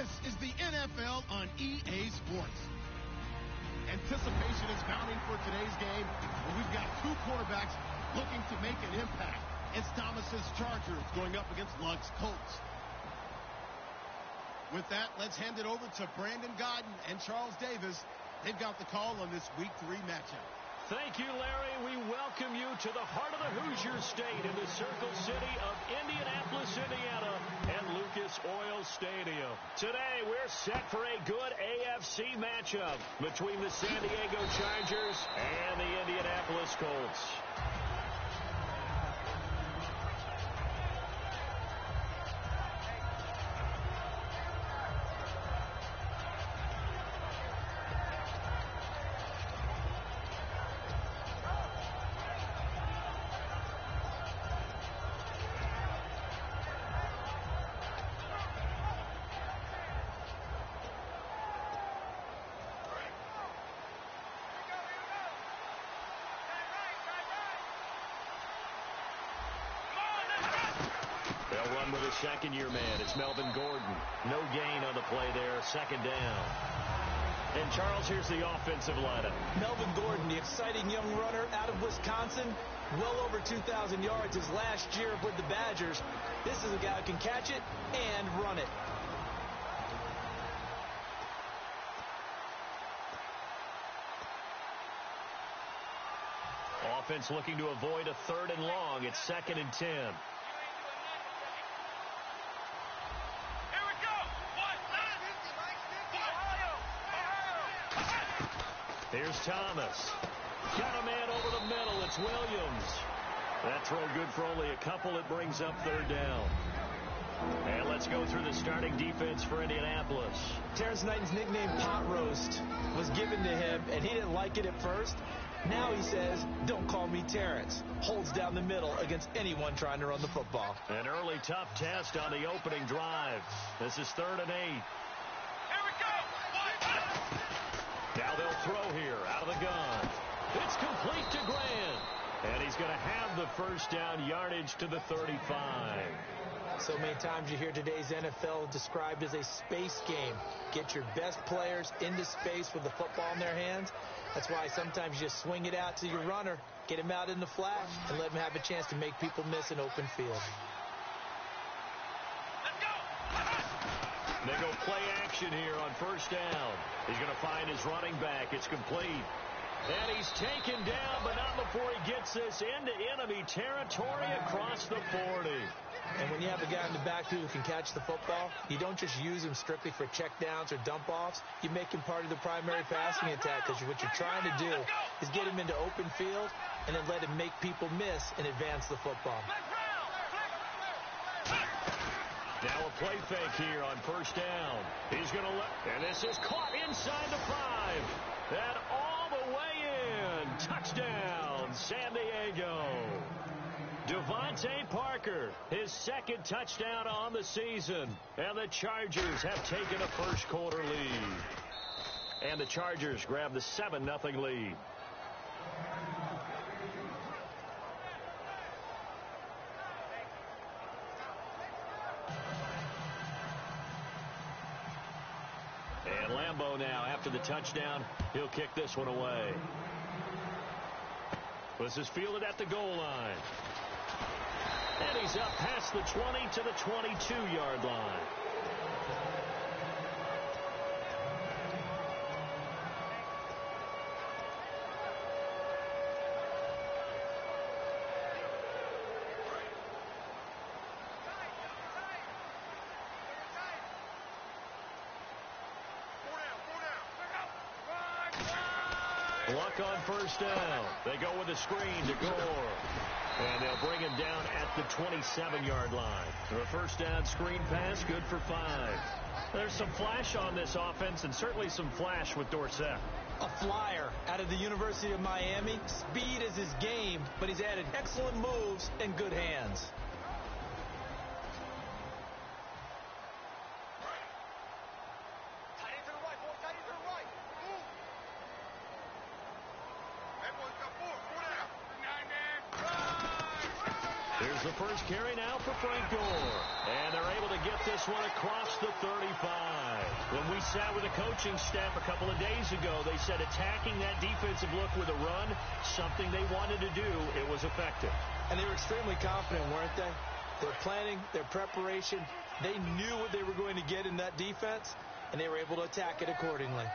This is the NFL on EA Sports. Anticipation is mounting for today's game, and we've got two quarterbacks looking to make an impact. It's Thomas's Chargers going up against Luck's Colts. With that, let's hand it over to Brandon Godden and Charles Davis. They've got the call on this Week 3 matchup. Thank you, Larry. We welcome you to the heart of the Hoosier State in the Circle City of Indianapolis, Indiana, and Lucas Oil Stadium. Today, we're set for a good AFC matchup between the San Diego Chargers and the Indianapolis Colts. They'll run with a second-year man. It's Melvin Gordon. No gain on the play there. Second down. And, Charles, here's the offensive lineup. Melvin Gordon, the exciting young runner out of Wisconsin. Well over 2,000 yards his last year with the Badgers. This is a guy who can catch it and run it. Offense looking to avoid a 3rd and long. It's 2nd and 10. Here's Thomas. Got a man over the middle. It's Williams. That throw good for only a couple. It brings up 3rd down. And let's go through the starting defense for Indianapolis. Terrence Knighton's nickname, Pot Roast, was given to him, and he didn't like it at first. Now he says, don't call me Terrence. Holds down the middle against anyone trying to run the football. An early tough test on the opening drive. This is 3rd and 8. Here we go. Now they'll throw here out of the gun. It's complete to Grant. And he's going to have the first down, yardage to the 35. So many times you hear today's NFL described as a space game. Get your best players into space with the football in their hands. That's why sometimes you just swing it out to your runner, get him out in the flat, and let him have a chance to make people miss an open field. They go play action here on 1st down. He's going to find his running back. It's complete. And he's taken down, but not before he gets this into enemy territory across the 40. And when you have a guy in the backfield who can catch the football, you don't just use him strictly for checkdowns or dump-offs. You make him part of the primary passing attack, because what you're trying to do is get him into open field and then let him make people miss and advance the football. Now a play fake here on 1st down. He's going to let, and this is caught inside the 5. And all the way in. Touchdown, San Diego. Devontae Parker, his 2nd touchdown on the season. And the Chargers have taken a first-quarter lead. And the Chargers grab the 7-0 lead. And Lambeau now, after the touchdown, he'll kick this one away. This is fielded at the goal line. And he's up past the 20 to the 22-yard line. Luck on 1st down. They go with a screen to Gore. And they'll bring him down at the 27-yard line. The 1st down screen pass, good for 5. There's some flash on this offense, and certainly some flash with Dorsett. A flyer out of the University of Miami. Speed is his game, but he's added excellent moves and good hands. Here's Here's the first carry now for Frank Gore. And they're able to get this one across the 35. When we sat with the coaching staff a couple of days ago, they said attacking that defensive look with a run, something they wanted to do, it was effective. And they were extremely confident, weren't they? Their planning, their preparation, they knew what they were going to get in that defense, and they were able to attack it accordingly.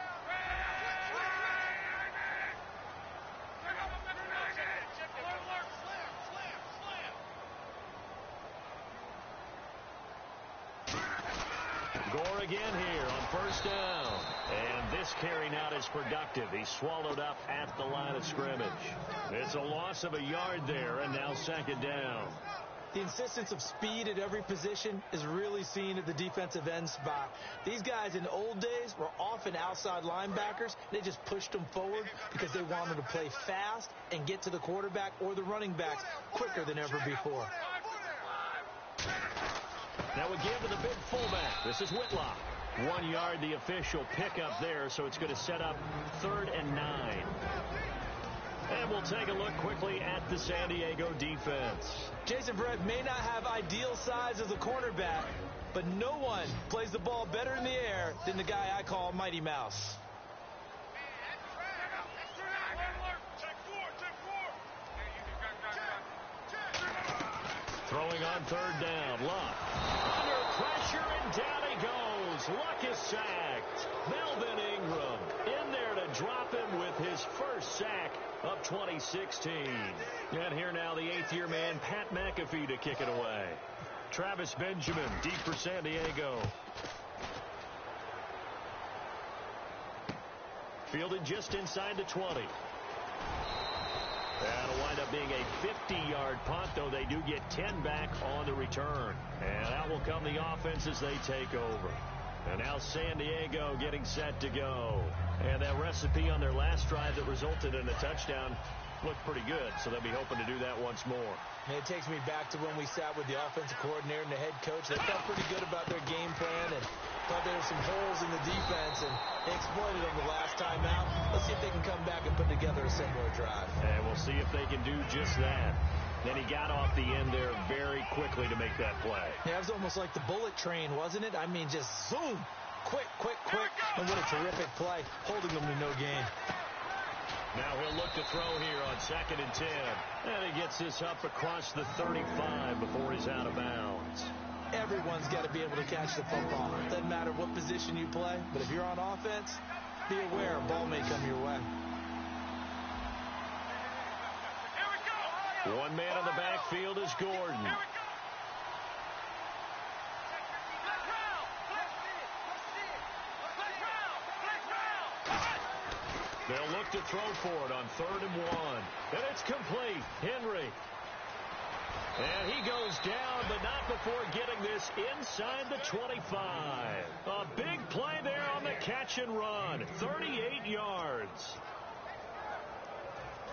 Gore again here on first down. And this carry not as productive. He's swallowed up at the line of scrimmage. It's a loss of a yard there, and now second down. The insistence of speed at every position is really seen at the defensive end spot. These guys in the old days were often outside linebackers. They just pushed them forward because they wanted to play fast and get to the quarterback or the running backs quicker than ever before. Now again to the big fullback. This is Whitlock. 1 yard, the official pickup there, so it's going to set up 3rd and 9. And we'll take a look quickly at the San Diego defense. Jason Verrett may not have ideal size as a cornerback, but no one plays the ball better in the air than the guy I call Mighty Mouse. Throwing on 3rd down. Luck. Under pressure, and down he goes. Luck is sacked. Melvin Ingram in there to drop him with his first sack of 2016. And here now the 8th-year man, Pat McAfee, to kick it away. Travis Benjamin, deep for San Diego. Fielded just inside the 20. That'll wind up being a 50-yard punt, though they do get 10 back on the return. And out will come the offense as they take over. And now San Diego getting set to go. And that recipe on their last drive that resulted in a touchdown looked pretty good, so they'll be hoping to do that once more. And it takes me back to when we sat with the offensive coordinator and the head coach. They felt pretty good about their game plan and thought there were some holes in the defense, and they exploited them the last time out. Let's see if they can come back and put together a similar drive. And we'll see if they can do just that. Then he got off the end there very quickly to make that play. Yeah, it was almost like the bullet train, wasn't it? I mean, just zoom. Quick, quick, quick. And what a terrific play, holding them to no gain. Now he'll look to throw here on 2nd and 10. And he gets this up across the 35 before he's out of bounds. Everyone's got to be able to catch the football. Doesn't matter what position you play, but if you're on offense, be aware a ball may come your way. One man on the backfield is Gordon. They'll look to throw for it on 3rd and 1. And it's complete. Henry. And he goes down, but not before getting this inside the 25. A big play there on the catch and run. 38 yards.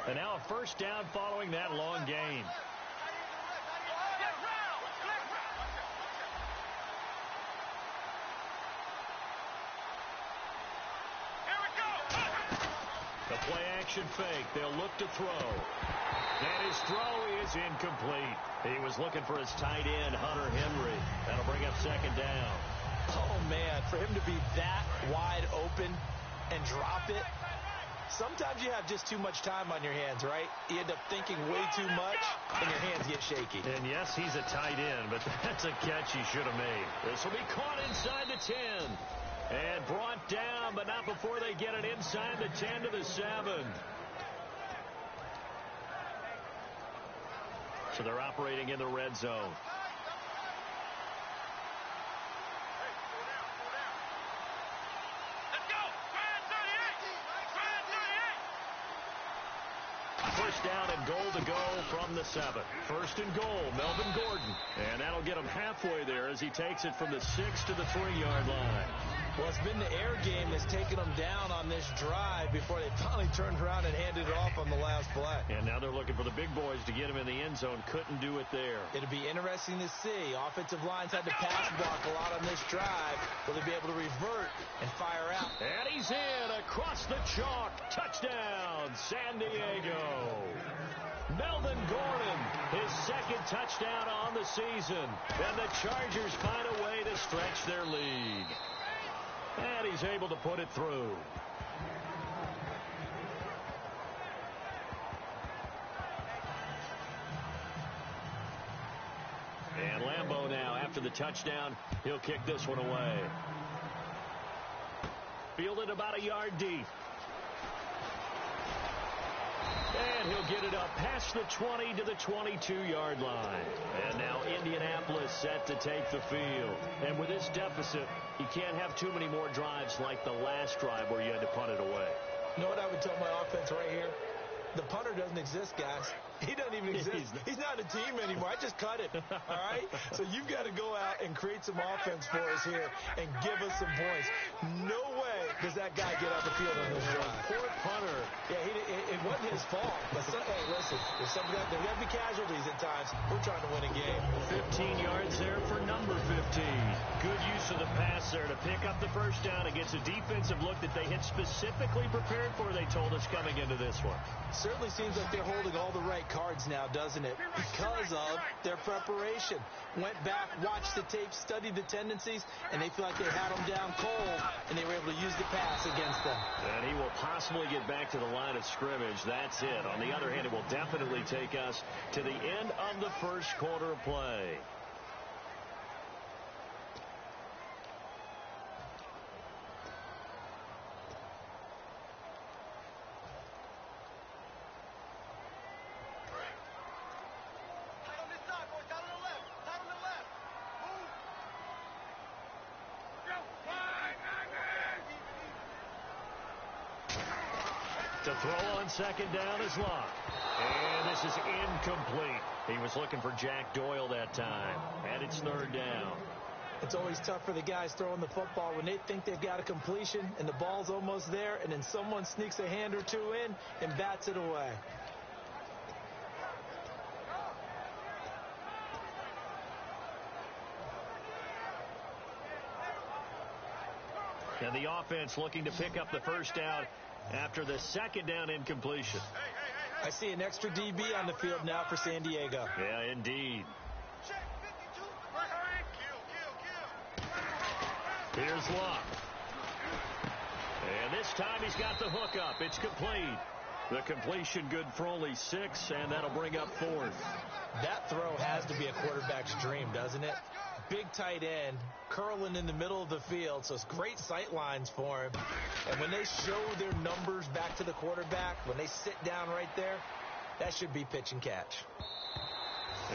And now a first down following that long gain. The play-action fake. They'll look to throw. And his throw is incomplete. He was looking for his tight end, Hunter Henry. That'll bring up 2nd down. Oh, man, for him to be that wide open and drop it, sometimes you have just too much time on your hands, right? You end up thinking way too much, and your hands get shaky. And, yes, he's a tight end, but that's a catch he should have made. This will be caught inside the 10. And brought down, but not before they get it inside the 10 to the 7. So they're operating in the red zone. Let's go! First down and goal to go from the 7. 1st and goal, Melvin Gordon. And that'll get him halfway there as he takes it from the 6 to the 3-yard line. Well, it's been the air game that's taken them down on this drive before they finally turned around and handed it off on the last play. And now they're looking for the big boys to get him in the end zone. Couldn't do it there. It'll be interesting to see. Offensive lines had to pass block a lot on this drive. Will they be able to revert and fire out? And he's in across the chalk. Touchdown, San Diego. Melvin Gordon, his second touchdown on the season. And the Chargers find a way to stretch their lead. And he's able to put it through. And Lambeau now, after the touchdown, he'll kick this one away. Fielded about a yard deep. And he'll get it up past the 20 to the 22-yard line. And now Indianapolis set to take the field. And with this deficit, you can't have too many more drives like the last drive where you had to punt it away. You know what I would tell my offense right here? The punter doesn't exist, guys. He doesn't even exist. He's not a team anymore. I just cut it, all right? So you've got to go out and create some offense for us here and give us some points. No way does that guy get out the field on this drive. Poor punter. Yeah, it wasn't his fault. But hey, listen, there's got to be casualties at times. We're trying to win a game. 15 yards there for number 15. Good use of the pass there to pick up the first down against a defensive look that they had specifically prepared for, they told us, coming into this one. Certainly seems like they're holding all the right cards now, doesn't it? Because of their preparation. Went back, watched the tape, studied the tendencies, and they feel like they had them down cold, and they were able to use the pass against them. And he will possibly get back to the line of scrimmage. That's it. On the other hand, it will definitely take us to the end of the first quarter of play. To throw on second down is Locke. And this is incomplete. He was looking for Jack Doyle that time. And it's third down. It's always tough for the guys throwing the football when they think they've got a completion and the ball's almost there, and then someone sneaks a hand or two in and bats it away. And the offense looking to pick up the first down after the second down incompletion. I see an extra DB on the field now for San Diego. Yeah, indeed. Here's Locke. And this time he's got the hook up. It's complete. The completion good for only 6, and that'll bring up fourth. That throw has to be a quarterback's dream, doesn't it? Big tight end, curling in the middle of the field, so it's great sight lines for him. And when they show their numbers back to the quarterback, when they sit down right there, that should be pitch and catch.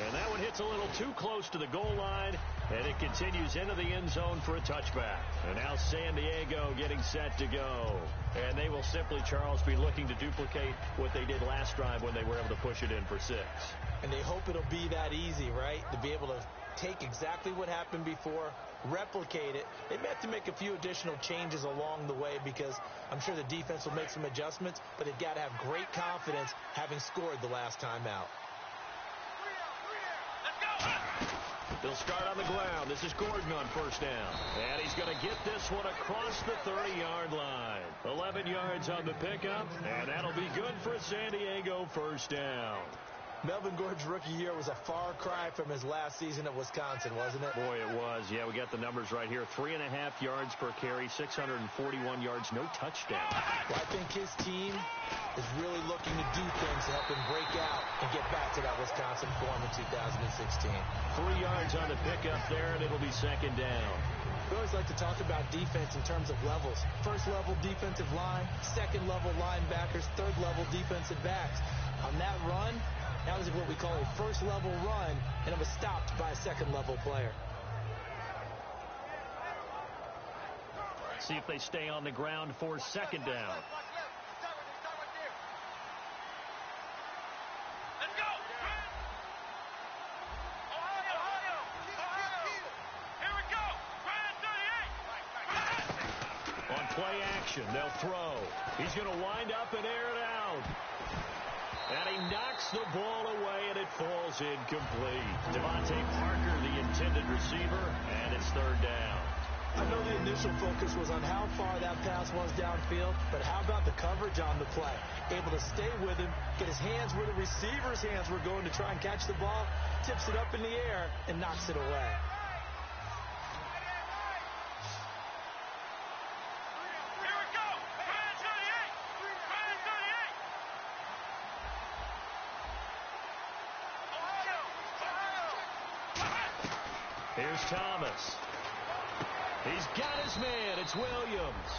And that one hits a little too close to the goal line, and it continues into the end zone for a touchback. And now San Diego getting set to go. And they will simply, Charles, be looking to duplicate what they did last drive when they were able to push it in for 6. And they hope it'll be that easy, right? To be able to take exactly what happened before, replicate it. They may have to make a few additional changes along the way because I'm sure the defense will make some adjustments, but they've got to have great confidence having scored the last time out. They'll start on the ground. This is Gordon on first down. And he's going to get this one across the 30-yard line. 11 yards on the pickup, and that'll be good for a San Diego first down. Melvin Gordon's rookie year was a far cry from his last season at Wisconsin, wasn't it? Boy, it was. Yeah, we got the numbers right here. 3.5 yards per carry, 641 yards, no touchdown. Well, I think his team is really looking to do things to help him break out and get back to that Wisconsin form in 2016. 3 yards on the pickup there, and it'll be second down. We always like to talk about defense in terms of levels. First level defensive line, second level linebackers, third level defensive backs. On that run, that was what we call a first level run, and it was stopped by a second level player. See if they stay on the ground for second down. action. They'll throw. He's going to wind up and air it out. And he knocks the ball away, and it falls incomplete. Devontae Parker, the intended receiver, and it's third down. I know the initial focus was on how far that pass was downfield, but how about the coverage on the play? Able to stay with him, get his hands where the receiver's hands were going to try and catch the ball, tips it up in the air, and knocks it away. Here's Thomas. He's got his man. It's Williams.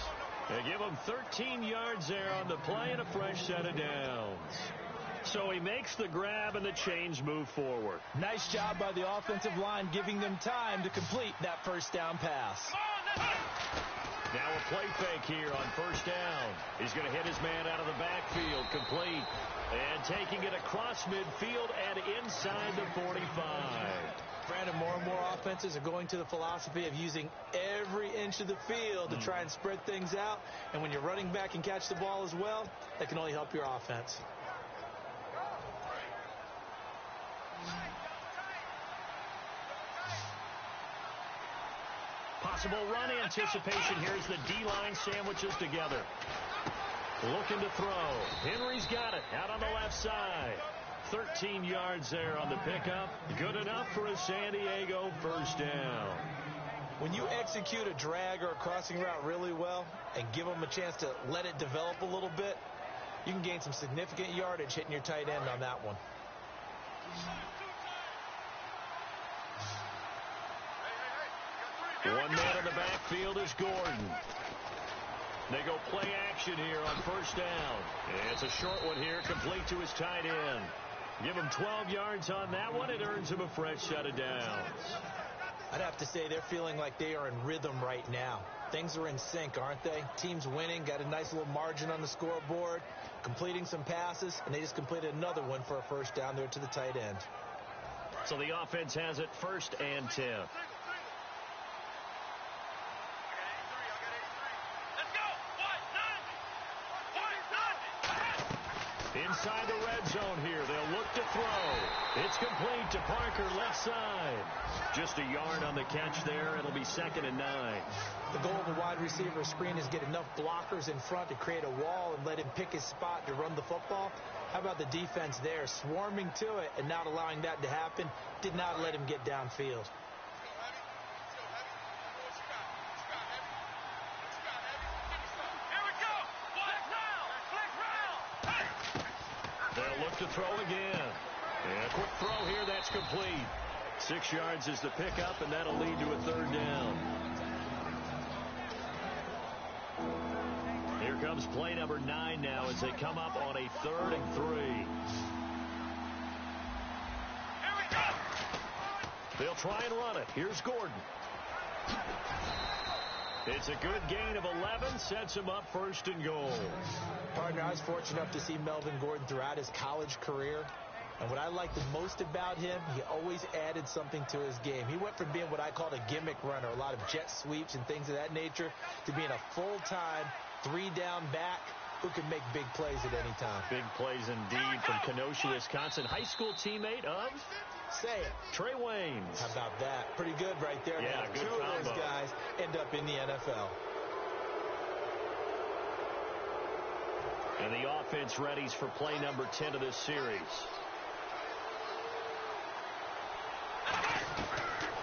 They give him 13 yards there on the play and a fresh set of downs. So he makes the grab and the chains move forward. Nice job by the offensive line giving them time to complete that first down pass. Now a play fake here on first down. He's going to hit his man out of the backfield, complete. And taking it across midfield and inside the 45. Brandon, more and more offenses are going to the philosophy of using every inch of the field to try and spread things out. And when you're running back and catch the ball as well, that can only help your offense. Possible run anticipation here as the D-line sandwiches together. Looking to throw. Henry's got it out on the left side. 13 yards there on the pickup. Good enough for a San Diego first down. When you execute a drag or a crossing route really well and give them a chance to let it develop a little bit, you can gain some significant yardage hitting your tight end on that one. One man in the backfield is Gordon. They go play action here on first down. It's a short one here, complete to his tight end. Give him 12 yards on that one. It earns him a fresh set of downs. I'd have to say they're feeling like they are in rhythm right now. Things are in sync, aren't they? Team's winning, got a nice little margin on the scoreboard, completing some passes, and they just completed another one for a first down there to the tight end. So the offense has it first and 10. Inside the red zone here. They'll look to throw. It's complete to Parker, left side. Just a yard on the catch there. It'll be 2nd and 9. The goal of a wide receiver screen is get enough blockers in front to create a wall and let him pick his spot to run the football. How about the defense there? Swarming to it and not allowing that to happen. Did not let him get downfield. They'll look to throw again. And a quick throw here, that's complete. 6 yards is the pickup, and that'll lead to a third down. Here comes play number 9 now as they come up on a 3rd and 3. They'll try and run it. Here's Gordon. It's a good gain of 11, sets him up 1st and goal. Partner, I was fortunate enough to see Melvin Gordon throughout his college career. And what I liked the most about him, he always added something to his game. He went from being what I called a gimmick runner, a lot of jet sweeps and things of that nature, to being a full-time 3-down back who can make big plays at any time. Big plays indeed from Kenosha, Wisconsin. High school teammate of? Say it. Trey Waynes. How about that? Pretty good right there. Yeah, now, good 2 combo. of those guys end up in the NFL. And the offense readies for play number 10 of this series.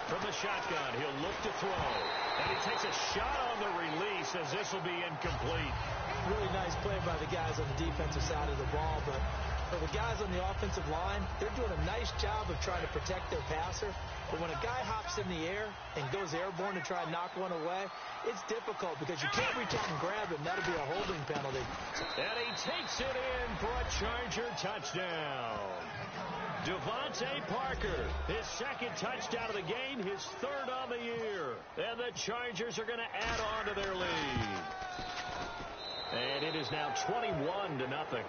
From the shotgun, he'll look to throw. And he takes a shot on the release as this will be incomplete. Really nice play by the guys on the defensive side of the ball, but for the guys on the offensive line, they're doing a nice job of trying to protect their passer. But when a guy hops in the air and goes airborne to try and knock one away, it's difficult because you can't reach out and grab him. That'll be a holding penalty. And he takes it in for a Charger touchdown. Devontae Parker, his 2nd touchdown of the game, his 3rd on the year. And the Chargers are going to add on to their lead. And it is now 21-0.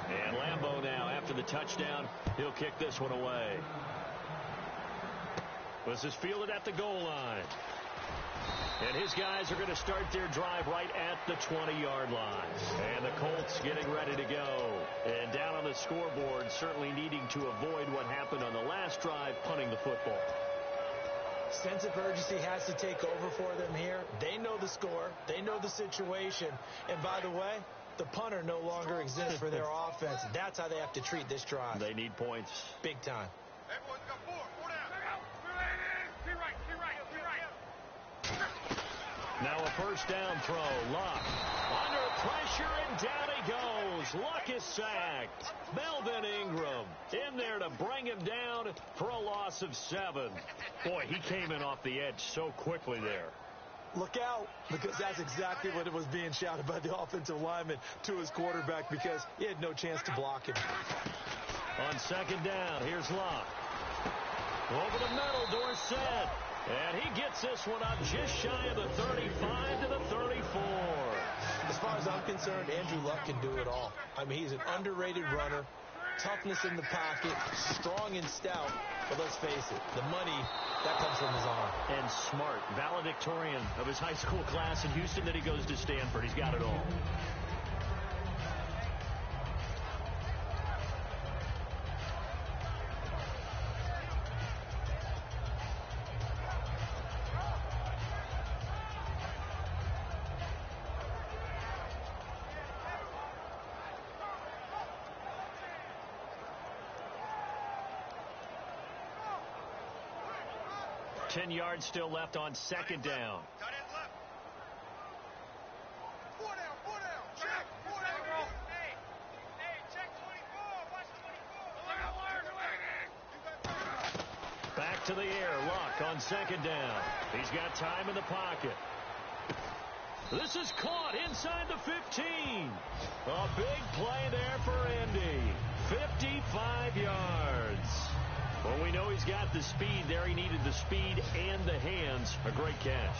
And Lambeau now after the the touchdown. He'll kick this one away. This is fielded at the goal line. And his guys are going to start their drive right at the 20-yard line. And the Colts getting ready to go. And down on the scoreboard, certainly needing to avoid what happened on the last drive, punting the football. Sense of urgency has to take over for them here. They know the score. They know the situation. And by the way, the punter no longer exists for their offense. That's how they have to treat this drive. They need points. Big time. Everyone's got four down. Be right. Now a first down throw. Luck under pressure, and down he goes. Luck is sacked. Melvin Ingram in there to bring him down for a loss of 7. Boy, he came in off the edge so quickly there. Look out, because that's exactly what it was being shouted by the offensive lineman to his quarterback, because he had no chance to block him. On second down, here's Luck. Over the middle, Dorsett. And he gets this one up just shy of the 35 to the 34. As far as I'm concerned, Andrew Luck can do it all. I mean, he's an underrated runner, toughness in the pocket, strong and stout. But let's face it, the money, that comes from his arm. And smart, valedictorian of his high school class in Houston. Then he goes to Stanford. He's got it all. Ten yards still left on second down. Tight end left. Four down. Check. Four down. Hey, check 24. Watch 24. Back to the air. Luck on second down. He's got time in the pocket. This is caught inside the 15. A big play there for Indy. 55 yards. Well, we know he's got the speed there. He needed the speed and the hands. A great catch.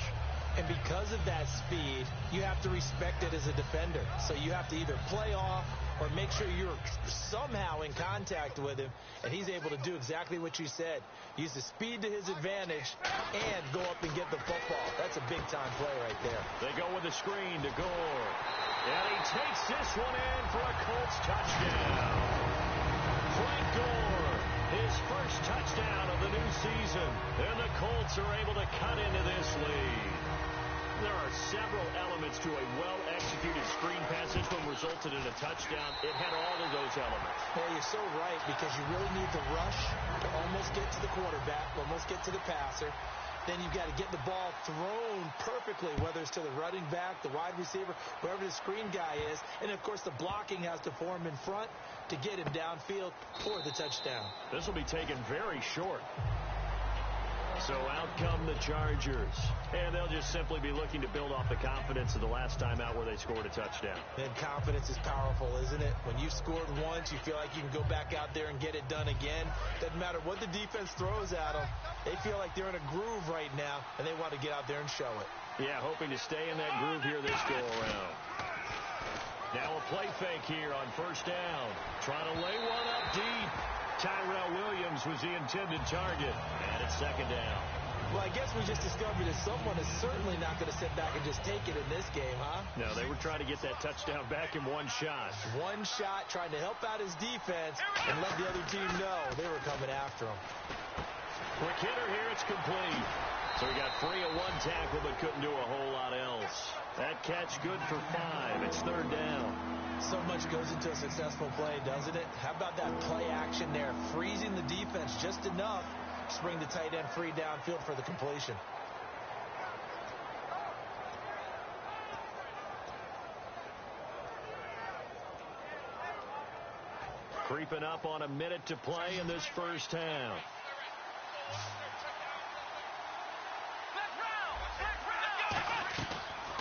And because of that speed, you have to respect it as a defender. So you have to either play off or make sure you're somehow in contact with him. And he's able to do exactly what you said. Use the speed to his advantage and go up and get the football. That's a big-time play right there. They go with a screen to Gore. And he takes this one in for a Colts touchdown. Frank Gore. His first touchdown of the new season. And the Colts are able to cut into this lead. There are several elements to a well-executed screen pass. This one resulted in a touchdown. It had all of those elements. Well, you're so right, because you really need the rush to almost get to the quarterback, almost get to the passer. Then you've got to get the ball thrown perfectly, whether it's to the running back, the wide receiver, wherever the screen guy is. And, of course, the blocking has to form in front to get him downfield for the touchdown. This will be taken very short. So out come the Chargers. And they'll just simply be looking to build off the confidence of the last time out where they scored a touchdown. And confidence is powerful, isn't it? When you've scored once, you feel like you can go back out there and get it done again. Doesn't matter what the defense throws at them. They feel like they're in a groove right now, and they want to get out there and show it. Yeah, hoping to stay in that groove here this go-around. Now a play fake here on first down. Trying to lay one up deep. Tyrell Williams was the intended target. And it's second down. Well, I guess we just discovered that someone is certainly not going to sit back and just take it in this game, huh? No, they were trying to get that touchdown back in one shot. One shot, trying to help out his defense and let the other team know they were coming after him. Quick hitter here, it's complete. So he got free of one tackle but couldn't do a whole lot else. That catch good for 5. It's third down. So much goes into a successful play, doesn't it? How about that play action there? Freezing the defense just enough to bring the tight end free downfield for the completion. Creeping up on a minute to play in this first half.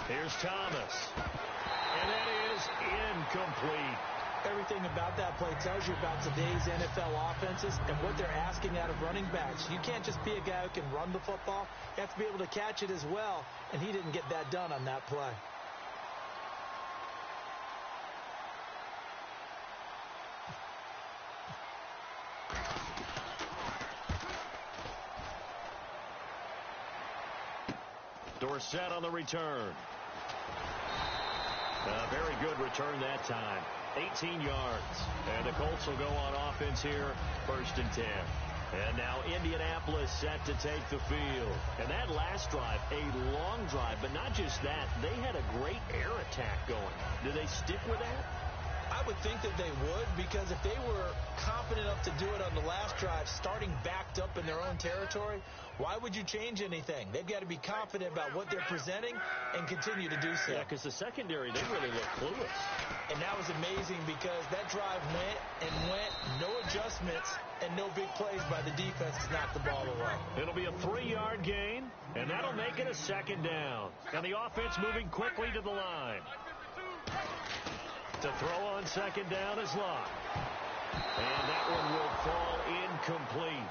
Here's Thomas. And that is incomplete. Everything about that play tells you about today's NFL offenses and what they're asking out of running backs. You can't just be a guy who can run the football. You have to be able to catch it as well, and he didn't get that done on that play. Dorsett on the return. A very good return that time. 18 yards. And the Colts will go on offense here, 1st and 10. And now Indianapolis set to take the field. And that last drive, a long drive, but not just that. They had a great air attack going. Do they stick with that? I would think that they would, because if they were confident enough to do it on the last drive, starting backed up in their own territory, why would you change anything? They've got to be confident about what they're presenting and continue to do so. Yeah, because the secondary, they really look clueless. And that was amazing because that drive went, no adjustments, and no big plays by the defense to knock the ball away. It'll be a 3-yard gain, and that'll make it a 2nd down. And the offense moving quickly to the line. To throw on 2nd down is Locke. And that one will fall incomplete.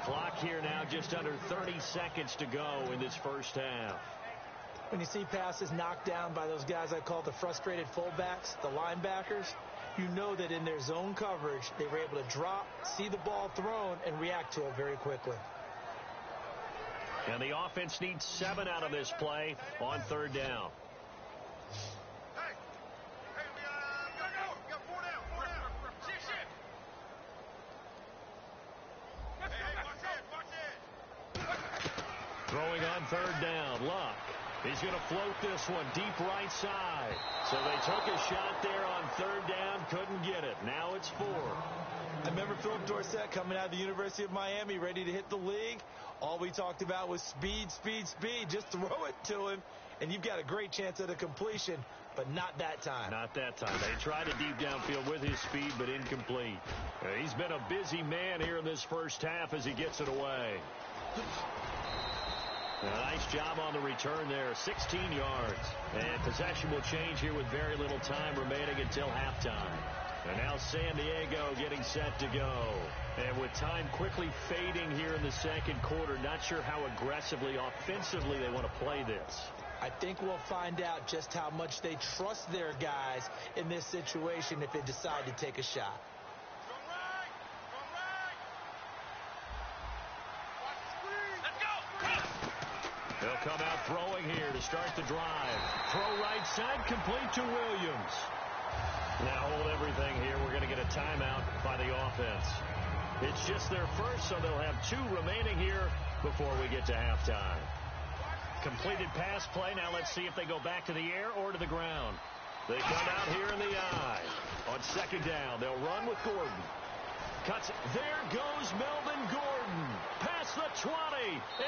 Clock here now just under 30 seconds to go in this first half. When you see passes knocked down by those guys I call the frustrated fullbacks, the linebackers, you know that in their zone coverage, they were able to drop, see the ball thrown, and react to it very quickly. And the offense needs 7 out of this play on 3rd down. Throwing on 3rd down, Luck. He's going to float this one deep right side. So they took a shot there on 3rd down, couldn't get it. Now it's 4. I remember Philip Dorsett coming out of the University of Miami, ready to hit the league. All we talked about was speed, speed, speed. Just throw it to him, and you've got a great chance at a completion, but not that time. Not that time. They tried a deep downfield with his speed, but incomplete. He's been a busy man here in this first half as he gets it away. A nice job on the return there, 16 yards. And possession will change here with very little time remaining until halftime. And now San Diego getting set to go. And with time quickly fading here in the 2nd quarter, not sure how aggressively, offensively they want to play this. I think we'll find out just how much they trust their guys in this situation if they decide to take a shot. They'll come out throwing here to start the drive. Throw right side, complete to Williams. Now hold everything here. We're going to get a timeout by the offense. It's just their first, so they'll have 2 remaining here before we get to halftime. Completed pass play. Now let's see if they go back to the air or to the ground. They come out here in the eye. On 2nd down, they'll run with Gordon. Cuts it. There goes Melvin Gordon. Past the 20.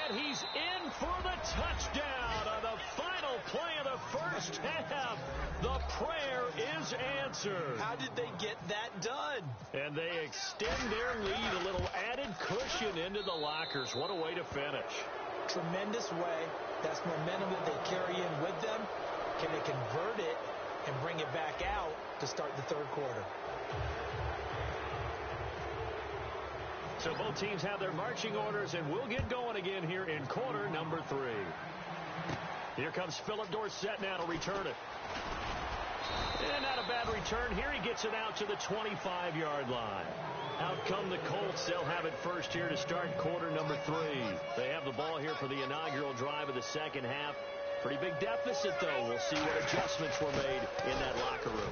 And he's in for the touchdown on the final play of the first half. The prayer is answered. How did they get that done? And they extend their lead, a little added cushion into the lockers. What a way to finish. Tremendous way. That's momentum that they carry in with them. Can they convert it and bring it back out to start the 3rd quarter? So both teams have their marching orders, and we'll get going again here in quarter number 3. Here comes Philip Dorsett now to return it. And not a bad return here. He gets it out to the 25-yard line. Out come the Colts. They'll have it first here to start quarter number 3. They have the ball here for the inaugural drive of the 2nd half. Pretty big deficit, though. We'll see what adjustments were made in that locker room.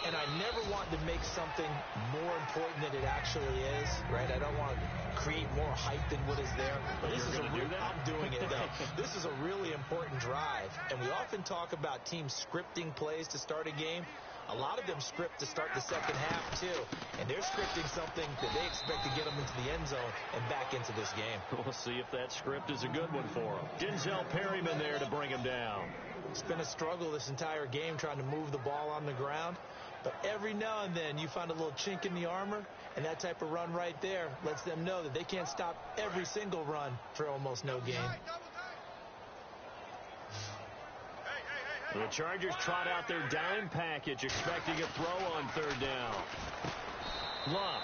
And I never want to make something more important than it actually is, right? I don't want to create more hype than what is there. But this is do that? I'm doing it, though. This is a really important drive. And we often talk about teams scripting plays to start a game. A lot of them script to start the 2nd half, too. And they're scripting something that they expect to get them into the end zone and back into this game. We'll see if that script is a good one for them. Denzel Perryman there to bring him down. It's been a struggle this entire game trying to move the ball on the ground. But every now and then you find a little chink in the armor, and that type of run right there lets them know that they can't stop every single run for almost no gain. The Chargers trot out their dime package, expecting a throw on 3rd down. Love.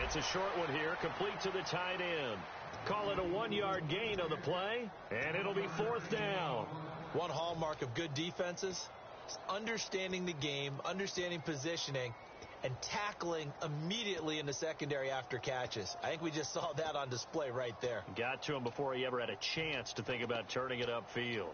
It's a short one here, complete to the tight end. Call it a 1-yard gain on the play, and it'll be 4th down. One hallmark of good defenses is understanding the game, understanding positioning, and tackling immediately in the secondary after catches. I think we just saw that on display right there. Got to him before he ever had a chance to think about turning it upfield.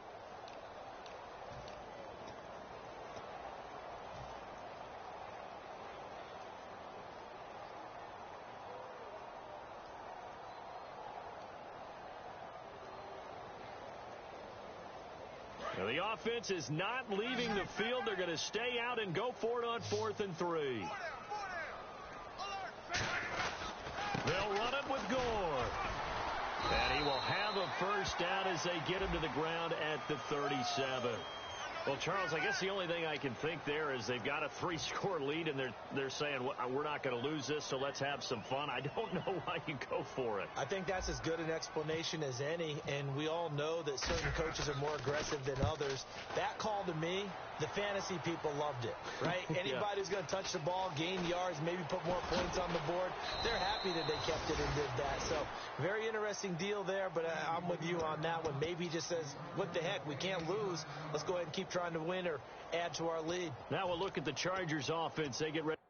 Now the offense is not leaving the field. They're going to stay out and go for it on 4th and 3. They'll run it with Gore. And he will have a first down as they get him to the ground at the 37. Well, Charles, I guess the only thing I can think there is they've got a 3-score lead, and they're saying, we're not going to lose this, so let's have some fun. I don't know why you go for it. I think that's as good an explanation as any, and we all know that certain coaches are more aggressive than others. That call to me, the fantasy people loved it, right? Anybody who's going to touch the ball, gain yards, maybe put more points on the board, they're happy that they kept it and did that. So very interesting deal there, but I'm with you on that one. Maybe he just says, what the heck, we can't lose. Let's go ahead and keep trying to win or add to our lead. Now we'll look at the Chargers offense. They get ready.